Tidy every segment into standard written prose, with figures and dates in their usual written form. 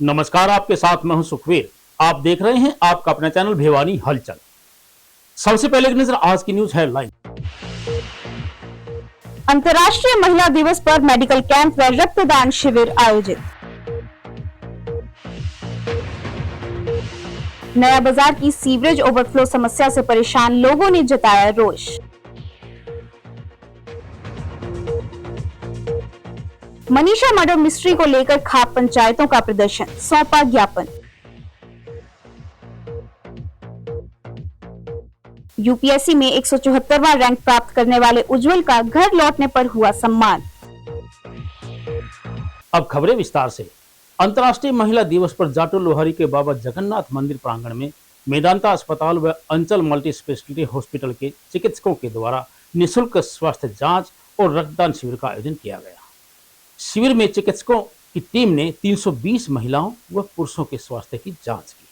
नमस्कार, आपके साथ मैं हूं सुखवीर। आप देख रहे हैं आपका अपना चैनल भिवानी हलचल। सबसे पहले एक नजर आज की न्यूज हेडलाइन। अंतर्राष्ट्रीय महिला दिवस पर मेडिकल कैंप व रक्तदान शिविर आयोजित। नया बाजार की सीवरेज ओवरफ्लो समस्या से परेशान लोगों ने जताया रोष। मनीषा मर्डर मिस्ट्री को लेकर खाप पंचायतों का प्रदर्शन, सौंपा ज्ञापन। यूपीएससी में 174वां रैंक प्राप्त करने वाले उज्जवल का घर लौटने पर हुआ सम्मान। अब खबरें विस्तार से। अंतर्राष्ट्रीय महिला दिवस पर जाटो लोहारी के बाबा जगन्नाथ मंदिर प्रांगण में मेदांता अस्पताल व अंचल मल्टी स्पेशलिटी हॉस्पिटल के चिकित्सकों के द्वारा निःशुल्क स्वास्थ्य जांच और रक्तदान शिविर का आयोजन किया गया। शिविर में चिकित्सकों की टीम ने 320 महिलाओं व पुरुषों के स्वास्थ्य की जांच की।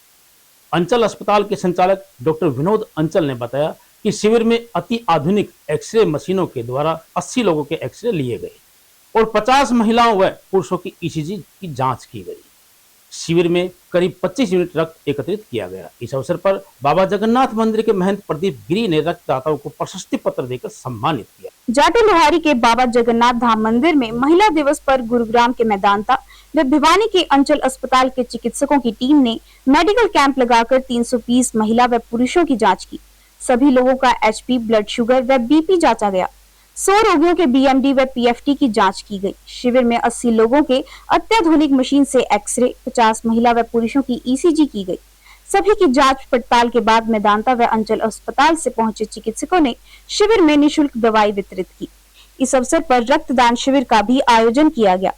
अंचल अस्पताल के संचालक डॉक्टर विनोद अंचल ने बताया कि शिविर में अति आधुनिक एक्सरे मशीनों के द्वारा 80 लोगों के एक्सरे लिए गए और 50 महिलाओं व पुरुषों की ईसीजी की जांच की गई। शिविर में करीब 25 यूनिट रक्त एकत्रित किया गया। इस अवसर पर बाबा जगन्नाथ मंदिर के महंत प्रदीप गिरी ने रक्तदाताओं को प्रशस्ति पत्र देकर सम्मानित किया। जाटो लोहारी के बाबा जगन्नाथ धाम मंदिर में महिला दिवस पर गुरुग्राम के मेदांता व भिवानी के अंचल अस्पताल के चिकित्सकों की टीम ने मेडिकल कैंप लगाकर 320 महिला व पुरुषों की जांच की। सभी लोगों का एचपी, ब्लड शुगर व बीपी जांचा गया। 100 रोगियों के बीएमडी व पीएफटी की जांच की गई। शिविर में 80 लोगों के अत्याधुनिक मशीन से एक्सरे, 50 महिला व पुरुषों की ईसीजी की गई। सभी की जांच पड़ताल के बाद मेदांता व अंचल अस्पताल से पहुंचे चिकित्सकों ने शिविर में निःशुल्क दवाई वितरित की। इस अवसर पर रक्तदान शिविर का भी आयोजन किया गया।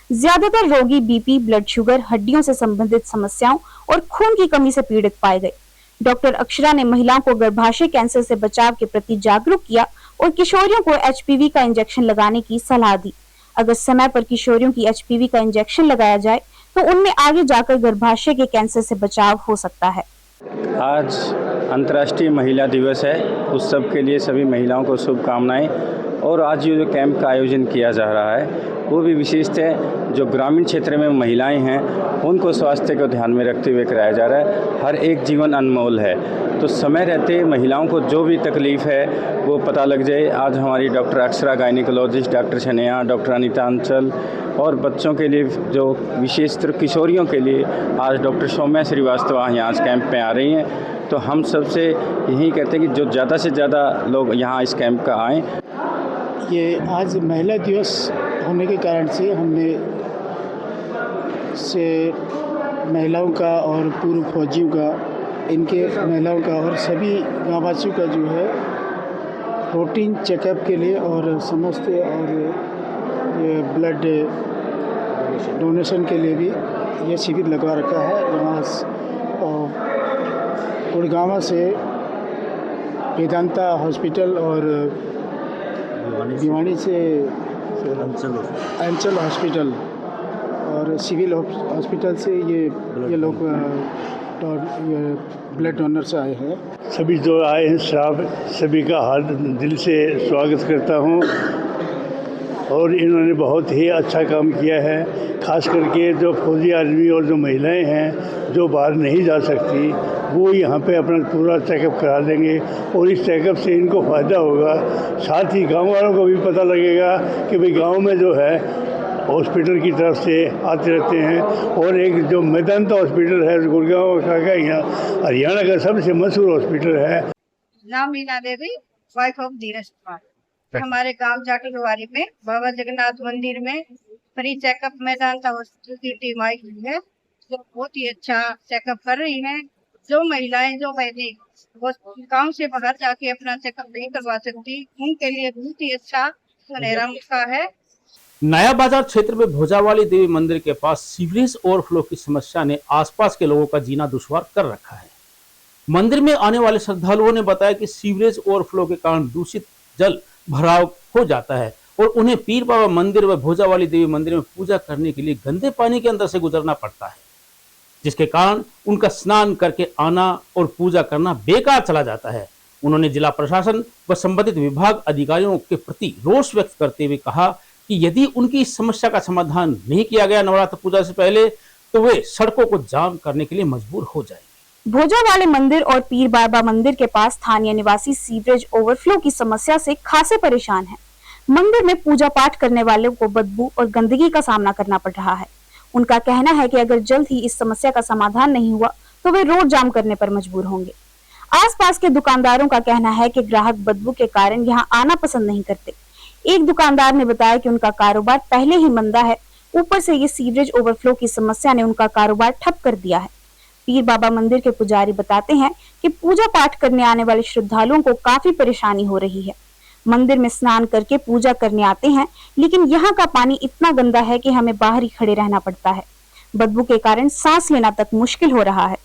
ज्यादातर रोगी बीपी, ब्लड शुगर, हड्डियों से संबंधित समस्याओं और खून की कमी से पीड़ित पाए गए। डॉक्टर अक्षरा ने महिलाओं को गर्भाशय कैंसर से बचाव के प्रति जागरूक किया और किशोरियों को एचपीवी का इंजेक्शन लगाने की सलाह दी। अगर समय पर किशोरियों की एचपीवी का इंजेक्शन लगाया जाए तो उनमें आगे जाकर गर्भाशय के कैंसर से बचाव हो सकता है। आज अंतर्राष्ट्रीय महिला दिवस है। उस सब के लिए सभी महिलाओं को शुभकामनाएं। और आज ये जो कैंप का आयोजन किया जा रहा है वो भी विशेष है। जो ग्रामीण क्षेत्र में महिलाएं हैं उनको स्वास्थ्य को ध्यान में रखते हुए कराया जा रहा है। हर एक जीवन अनमोल है, तो समय रहते महिलाओं को जो भी तकलीफ़ है वो पता लग जाए। आज हमारी doctor Akshara gynaecologist, doctor Chhanaiya, doctor Anita Anchal और बच्चों के लिए जो विशेषतर किशोरियों के लिए आज डॉक्टर सौम्या श्रीवास्तव यहाँ आज कैंप में आ रही हैं। तो हम सबसे यही कहते हैं कि जो ज़्यादा से ज़्यादा लोग यहाँ इस कैंप का आएँ। ये आज महिला दिवस होने के कारण से हमने से महिलाओं का और पूर्व फौजियों का, इनके महिलाओं का और सभी गाँववासियों का जो है रूटीन चेकअप के लिए और समस्त और ये ब्लड डोनेशन के लिए भी ये शिविर लगवा रखा है। यहाँ गुड़गांव से वेदांता हॉस्पिटल और भिवानी से अंचल हॉस्पिटल और सिविल हॉस्पिटल से ये लोग ब्लड डोनर से आए हैं। सभी जो आए हैं स्टाफ, सभी का हार्द दिल से स्वागत करता हूं। और इन्होंने बहुत ही अच्छा काम किया है। खास करके जो फौजी आदमी और जो महिलाएं हैं जो बाहर नहीं जा सकती वो यहाँ पे अपना पूरा चेकअप करा लेंगे और इस चेकअप से इनको फ़ायदा होगा। साथ ही गांव वालों को भी पता लगेगा कि भाई गांव में जो है हॉस्पिटल की तरफ से आते रहते हैं। और एक जो मेदांता हॉस्पिटल है गुड़गांव का यहाँ हरियाणा का सबसे मशहूर हॉस्पिटल है। नाम मीना देवी, वाइफ ऑफ धीरज कुमार। हमारे गांव जाटो लोहारी में बाबा जगन्नाथ मंदिर में फ्री चेकअप मेदांता हॉस्पिटल की टीम आई हुई है जो बहुत ही अच्छा चेकअप कर रही है। जो महिलाएं जो पहले गांव से बाहर जाके अपना चेकअप नहीं करवा सकती उनके लिए बहुत ही अच्छा सुनहरा मौका है। नया बाजार क्षेत्र में भोजावाली देवी मंदिर के पास सीवरेज ओवरफ्लो की समस्या ने आसपास के लोगों का जीना दुश्वार कर रखा है। मंदिर में आने वाले श्रद्धालुओं ने बताया कि सीवरेज ओवरफ्लो के कारण दूषित जल भराव हो जाता है और उन्हें पीर बाबा मंदिर व भोजावाली देवी मंदिर में पूजा करने के लिए गंदे पानी के अंदर से गुजरना पड़ता है, जिसके कारण उनका स्नान करके आना और पूजा करना बेकार चला जाता है। उन्होंने जिला प्रशासन व संबंधित विभाग अधिकारियों के प्रति रोष व्यक्त करते हुए कहा कि यदि उनकी इस समस्या का समाधान नहीं किया गया नवरात्र पूजा से पहले तो वे सड़कों को जाम करने के लिए मजबूर हो जाएंगे। भोजा वाले मंदिर और पीर बाबा मंदिर के पास स्थानीय निवासी सीवरेज ओवरफ्लो की समस्या से खासे परेशान हैं। मंदिर में पूजा पाठ करने वालों को बदबू और गंदगी का सामना करना पड़ रहा है। उनका कहना है कि अगर जल्द ही इस समस्या का समाधान नहीं हुआ तो वे रोड जाम करने पर मजबूर होंगे। आसपास के दुकानदारों का कहना है कि ग्राहक बदबू के कारण यहां आना पसंद नहीं करते। एक दुकानदार ने बताया कि उनका कारोबार पहले ही मंदा है, ऊपर से ये सीवरेज ओवरफ्लो की समस्या ने उनका कारोबार ठप कर दिया है। पीर बाबा मंदिर के पुजारी बताते हैं कि पूजा पाठ करने आने वाले श्रद्धालुओं को काफी परेशानी हो रही है। मंदिर में स्नान करके पूजा करने आते हैं, लेकिन यहाँ का पानी इतना गंदा है कि हमें बाहर ही खड़े रहना पड़ता है। बदबू के कारण सांस लेना तक मुश्किल हो रहा है।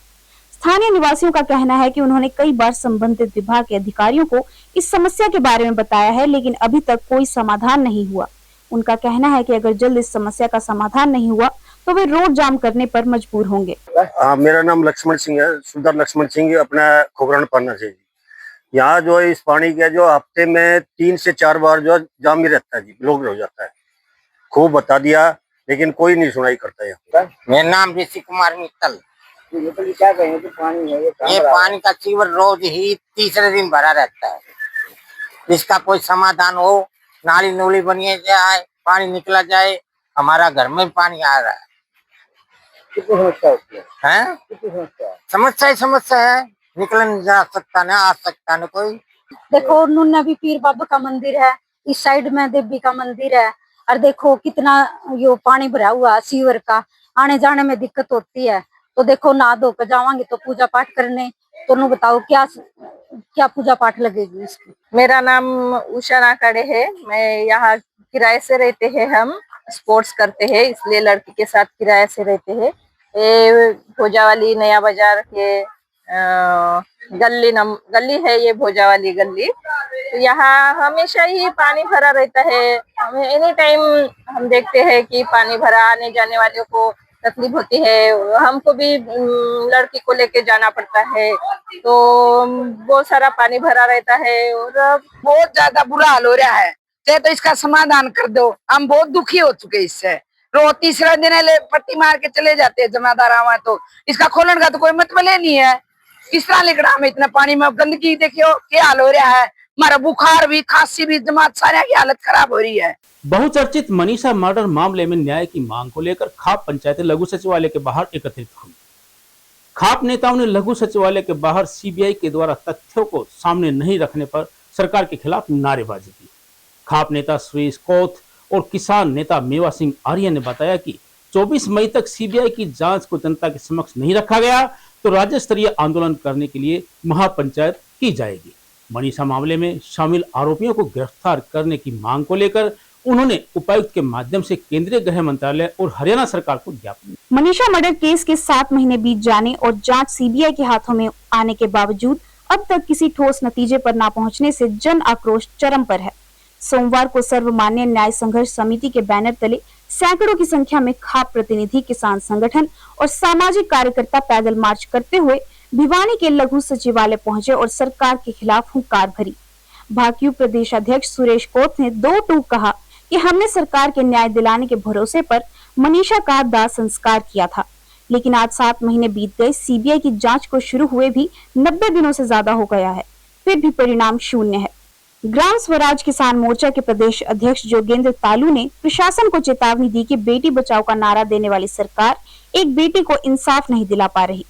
स्थानीय निवासियों का कहना है कि उन्होंने कई बार संबंधित विभाग के अधिकारियों को इस समस्या के बारे में बताया है, लेकिन अभी तक कोई समाधान नहीं हुआ। उनका कहना है कि अगर जल्द इस समस्या का समाधान नहीं हुआ तो वे रोड जाम करने पर मजबूर होंगे। मेरा नाम लक्ष्मण सिंह है, सुंदर लक्ष्मण सिंह, अपना खोखरण पाना से। यहाँ जो है इस पानी का जो हफ्ते में 3 से 4 बार जो जाम ही रहता है जी, ब्लॉक हो जाता है। खूब बता दिया लेकिन कोई नहीं सुनाई करता है। मेरा नाम ऋषि कुमार मित्तल। क्या कहेंगे कि पानी है ये पानी का सीवर रोज ही तीसरे दिन भरा रहता है। इसका कोई समाधान हो, नाली नूली बनिए जाए, पानी निकला जाए। हमारा घर में पानी आ रहा है। समस्या है, निकल नहीं जा सकता, न आ सकता न कोई। देखो नुन्ना भी पीर बाबा का मंदिर है, इस साइड में देवी का मंदिर है, और देखो कितना यो पानी भरा हुआ सीवर का, आने जाने में दिक्कत होती है। तो देखो नहा धो कर जावांगे तो पूजा पाठ करने, तो नु बताओ क्या पूजा पाठ लगेगी इसकी। मेरा नाम उषा नाकाड़े है। मैं यहाँ किराए से रहते हैं, हम स्पोर्ट्स करते हैं, इसलिए लड़की के साथ किराए से रहते हैं। ये भोजावाली नया बाजार के गली है, ये भोजावाली गली। तो यहाँ हमेशा ही पानी भरा रहता है। हमें एनी टाइम हम देखते हैं कि पानी भरा, आने जाने वालों को तकलीफ होती है। हमको भी लड़की को लेके जाना पड़ता है, तो बहुत सारा पानी भरा रहता है और बहुत ज्यादा बुरा हाल हो रहा है। तो इसका समाधान कर दो, हम बहुत दुखी हो चुके इससे। रोज तीसरा दिन पट्टी मार के चले जाते हैं जमादार आवा, तो इसका खोलने का तो कोई मतलब नहीं है। किस तरह लिखना हमें इतना पानी में गंदगी, देखियो क्या हाल हो रहा है। हमारा बुखार भी, खांसी भी, जमात सारे की हालत खराब हो रही है। बहुचर्चित मनीषा मर्डर मामले में न्याय की मांग को लेकर खाप पंचायत लघु सचिवालय के बाहर एकत्रित हुई। खाप नेताओं ने लघु सचिवालय के बाहर सीबीआई के द्वारा तथ्यों को सामने नहीं रखने पर सरकार के खिलाफ नारेबाजी की। खाप नेता सुरेश कोथ और किसान नेता मेवा सिंह आर्य ने बताया कि 24 मई तक सीबीआई की जांच को जनता के समक्ष नहीं रखा गया तो राज्य स्तरीय आंदोलन करने के लिए महापंचायत की जाएगी। मनीषा मामले में शामिल आरोपियों को गिरफ्तार करने की मांग को लेकर उन्होंने उपायुक्त के माध्यम से केंद्रीय गृह मंत्रालय और हरियाणा सरकार को ज्ञापन। मनीषा मर्डर केस के 7 महीने बीत जाने और जांच सीबीआई के हाथों में आने के बावजूद अब तक किसी ठोस नतीजे पर न पहुंचने से जन आक्रोश चरम पर है। सोमवार को सर्वमान्य न्याय संघर्ष समिति के बैनर तले सैकड़ों की संख्या में खाप प्रतिनिधि, किसान संगठन और सामाजिक कार्यकर्ता पैदल मार्च करते हुए भिवानी के लघु सचिवालय पहुंचे और सरकार के खिलाफ हुंकार भरी। भाजपा प्रदेश अध्यक्ष सुरेश कोथ ने 2 टूक कहा कि हमने सरकार के न्याय दिलाने के भरोसे पर मनीषा का दाह संस्कार किया था, लेकिन आज 7 महीने बीत गए, सीबीआई की जांच को शुरू हुए भी 90 दिनों से ज्यादा हो गया है, फिर भी परिणाम शून्य है। ग्राम स्वराज किसान मोर्चा के प्रदेश अध्यक्ष जोगेंद्र तालू ने प्रशासन को चेतावनी दी कि बेटी बचाओ का नारा देने वाली सरकार एक बेटी को इंसाफ नहीं दिला पा रही।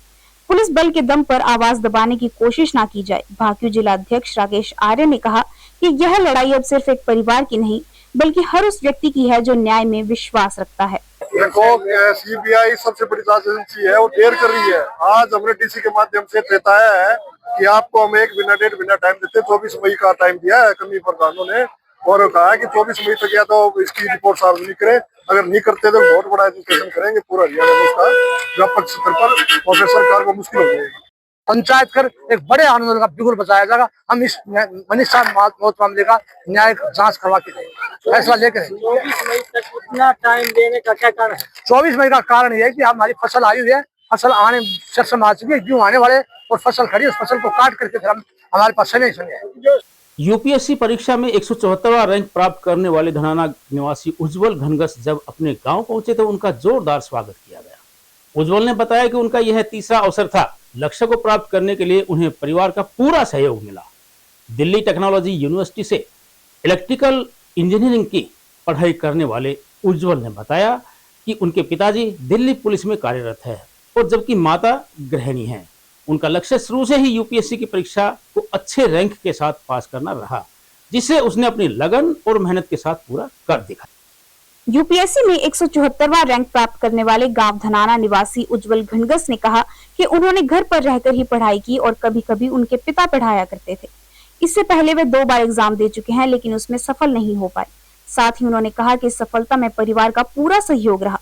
पुलिस बल के दम पर आवाज दबाने की कोशिश ना की जाए। भाकियू जिला अध्यक्ष राकेश आर्य ने कहा कि यह लड़ाई अब सिर्फ एक परिवार की नहीं बल्कि हर उस व्यक्ति की है जो न्याय में विश्वास रखता है। देखो, सीबीआई सबसे बड़ी जांच एजेंसी है, वो देर कर रही है। आज हमने डीसी के माध्यम से चेताया है कि आपको हम 1 बिना डेढ़ बिना टाइम देते, 24 मई का टाइम दिया है कमी प्रधानों ने, और कहा है कि 24 मई तक या तो इसकी रिपोर्ट सार्वजनिक करें, अगर नहीं करते तो बहुत बड़ा एजुकेशन करेंगे पूरा हरियाणा में उसका व्यापक स्तर पर, और फिर सरकार को मुश्किल हो जाएगी। पंचायत कर एक बड़े आंदोलन का बिगुल बचाया जाएगा। हम इस मनीषा मौत मामले का न्याय जांच करवा के फैसला लेकर। 24 मई तक कितना टाइम देने का क्या कारण है? 24 मई का कारण ये है कि हमारी फसल आई हुई है, फसल आने सक्षम आ चुकी है, गेहूं आने वाले और फसल खड़ी, उस फसल को काट करके फिर हम हमारे पास समय है। यूपीएससी परीक्षा में 174वां रैंक प्राप्त करने वाले धनाना निवासी उज्जवल घनघस जब अपने गांव पहुंचे तो उनका जोरदार स्वागत किया गया। उज्जवल ने बताया कि उनका यह तीसरा अवसर था। लक्ष्य को प्राप्त करने के लिए उन्हें परिवार का पूरा सहयोग मिला। दिल्ली टेक्नोलॉजी यूनिवर्सिटी से इलेक्ट्रिकल इंजीनियरिंग की पढ़ाई करने वाले उज्जवल ने बताया कि उनके पिताजी दिल्ली पुलिस में कार्यरत है और जबकि माता गृहिणी हैं। उनका लक्ष्य शुरू से ही यूपीएससी की परीक्षा को अच्छे रैंक के साथ पास करना रहा, जिसे उसने अपनी लगन और मेहनत के साथ पूरा कर दिखाया। यूपीएससी में 174वां रैंक प्राप्त करने वाले गांव धनाना निवासी उज्जवल घनगस ने कहा कि उन्होंने घर पर रहकर ही पढ़ाई की और कभी-कभी उनके पिता पढ़ाया करते थे। इससे पहले वे 2 बार एग्जाम दे चुके हैं, लेकिन उसमें सफल नहीं हो पाए। साथ ही उन्होंने कहा कि सफलता में परिवार का पूरा सहयोग रहा।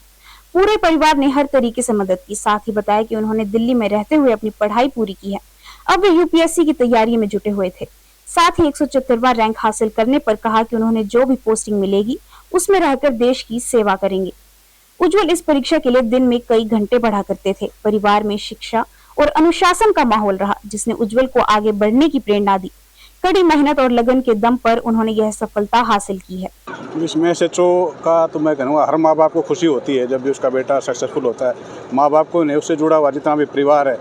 पूरे परिवार ने हर तरीके से मदद की। साथ ही बताया कि उन्होंने दिल्ली में रहते हुए अपनी पढ़ाई पूरी की है। अब वे यूपीएससी की तैयारी में जुटे हुए थे। साथ ही 174वां रैंक हासिल करने पर कहा कि उन्होंने जो भी पोस्टिंग मिलेगी उसमें रहकर देश की सेवा करेंगे। उज्जवल इस परीक्षा के लिए दिन में कई घंटे पढ़ा करते थे। परिवार में शिक्षा और अनुशासन का माहौल रहा, जिसने उज्जवल को आगे बढ़ने की प्रेरणा दी। कड़ी मेहनत और लगन के दम पर उन्होंने यह सफलता हासिल की है। इसमें SHO का तो मैं कहूँगा हर माँ बाप को खुशी होती है जब भी उसका बेटा सक्सेसफुल होता है। माँ बाप को नहीं, उससे जुड़ा हुआ जितना भी परिवार है,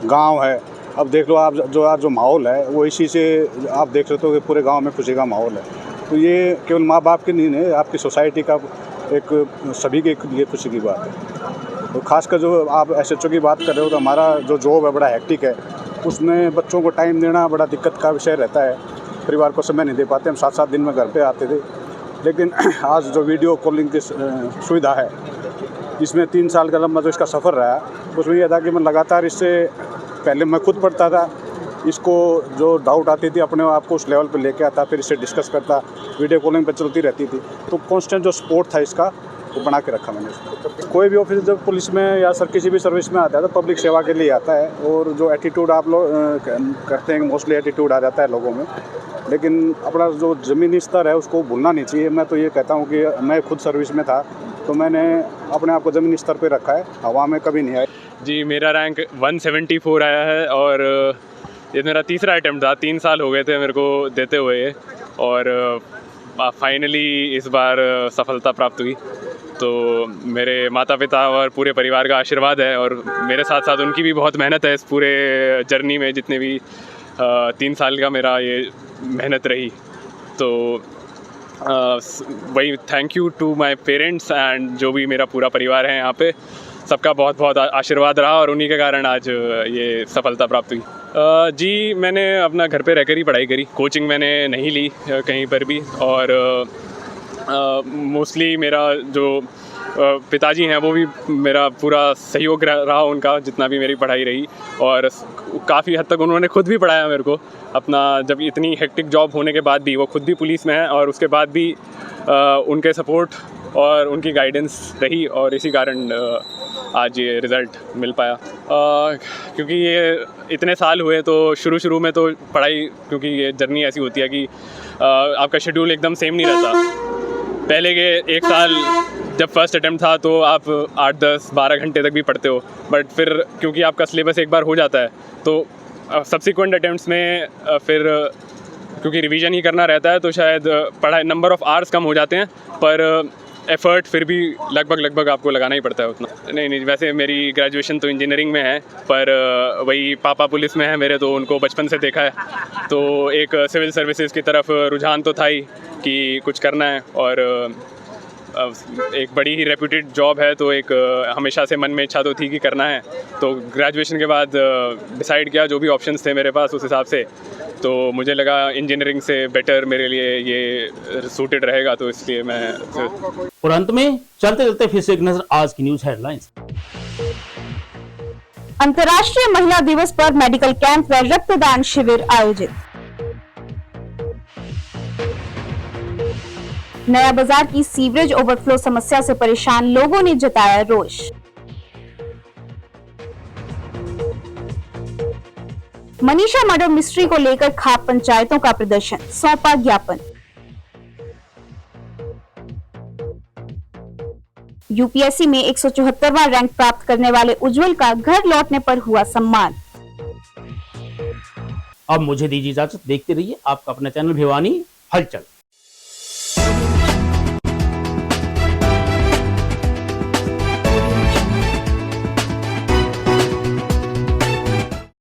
गांव है। अब देख लो आप जो माहौल है वो इसी से आप देख सकते हो कि पूरे गांव में खुशी का माहौल है। तो ये केवल माँ बाप की नहीं है, आपकी सोसाइटी का एक सभी के लिए खुशी की बात है। तो खासकर जो आप SHO की बात कर रहे हो तो हमारा जो जॉब है बड़ा हेक्टिक है, उसमें बच्चों को टाइम देना बड़ा दिक्कत का विषय रहता है। परिवार को समय नहीं दे पाते। हम 7-7 दिन में घर पे आते थे, लेकिन आज जो वीडियो कॉलिंग की सुविधा है, इसमें 3 साल का लंबा जो इसका सफ़र रहा, उसमें यह था कि मैं लगातार इससे पहले मैं खुद पढ़ता था, इसको जो डाउट आती थी अपने आप को उस लेवल पे लेके आता, फिर इससे डिस्कस करता, वीडियो कॉलिंग पे चलती रहती थी। तो कांस्टेंट जो सपोर्ट था इसका वो बना के रखा मैंने इसको। कोई भी ऑफिसर जब पुलिस में या सर किसी भी सर्विस में आता है तो पब्लिक सेवा के लिए आता है, और जो एटीट्यूड आप लोग करते हैं मोस्टली एटीट्यूड आ जाता है लोगों में, लेकिन अपना जो ज़मीनी स्तर है उसको भूलना नहीं चाहिए। मैं तो ये कहता हूँ कि मैं खुद सर्विस में था तो मैंने अपने आप को ज़मीनी स्तर पर रखा है, हवा में कभी नहीं आया। जी, मेरा रैंक 174 आया है और ये मेरा तीसरा अटैम्प्ट था। 3 साल हो गए थे मेरे को देते हुए, और फाइनली इस बार सफलता प्राप्त हुई। तो मेरे माता पिता और पूरे परिवार का आशीर्वाद है, और मेरे साथ साथ उनकी भी बहुत मेहनत है इस पूरे जर्नी में। जितने भी 3 साल का मेरा ये मेहनत रही, तो वही thank you to my parents and जो भी मेरा पूरा परिवार है यहाँ पे, सबका बहुत बहुत आशीर्वाद रहा, और उन्हीं के कारण आज ये सफलता प्राप्त हुई। जी, मैंने अपना घर पे रहकर ही पढ़ाई करी, कोचिंग मैंने नहीं ली कहीं पर भी, और मोस्टली मेरा जो पिताजी हैं वो भी मेरा पूरा सहयोग रहा उनका, जितना भी मेरी पढ़ाई रही, और काफ़ी हद तक उन्होंने खुद भी पढ़ाया मेरे को। अपना जब इतनी हेक्टिक जॉब होने के बाद भी, वो खुद भी पुलिस में है, और उसके बाद भी उनके सपोर्ट और उनकी गाइडेंस रही, और इसी कारण आज ये रिज़ल्ट मिल पाया। क्योंकि ये इतने साल हुए तो शुरू में तो पढ़ाई, क्योंकि ये जर्नी ऐसी होती है कि आपका शेड्यूल एकदम सेम नहीं रहता। पहले के 1 साल जब फर्स्ट अटैम्प्ट था तो आप 8, 10, 12 घंटे तक भी पढ़ते हो, बट फिर क्योंकि आपका सिलेबस एक बार हो जाता है तो सब्सिक्वेंट अटैम्प्ट्स में फिर क्योंकि रिवीजन ही करना रहता है तो शायद पढ़ाई नंबर ऑफ़ आवर्स कम हो जाते हैं, पर एफ़र्ट फिर भी लगभग आपको लगाना ही पड़ता है उतना। नहीं, वैसे मेरी ग्रेजुएशन तो इंजीनियरिंग में है, पर वही पापा पुलिस में है मेरे, तो उनको बचपन से देखा है, तो एक सिविल सर्विसेज की तरफ रुझान तो था ही कि कुछ करना है, और एक बड़ी ही रेप्यूटेड जॉब है, तो एक हमेशा से मन में इच्छा तो थी कि करना है। तो ग्रेजुएशन के बाद डिसाइड किया, जो भी ऑप्शंस थे मेरे पास उस हिसाब से, तो मुझे लगा इंजीनियरिंग से बेटर मेरे लिए ये सूटेड रहेगा, तो इसलिए मैं। और अंत में चलते फिर से एक नजर आज की न्यूज हेडलाइंस। अंतर्राष्ट्रीय महिला दिवस पर मेडिकल कैंप व रक्तदान शिविर आयोजित। नया बाजार की सीवरेज ओवरफ्लो समस्या से परेशान लोगों ने जताया रोष। मनीषा मर्डर मिस्ट्री को लेकर खाप पंचायतों का प्रदर्शन, सौंपा ज्ञापन। यूपीएससी में 174वां रैंक प्राप्त करने वाले उज्जवल का घर लौटने पर हुआ सम्मान। अब मुझे दीजिए इजाजत, देखते रहिए आपका अपना चैनल भिवानी हलचल।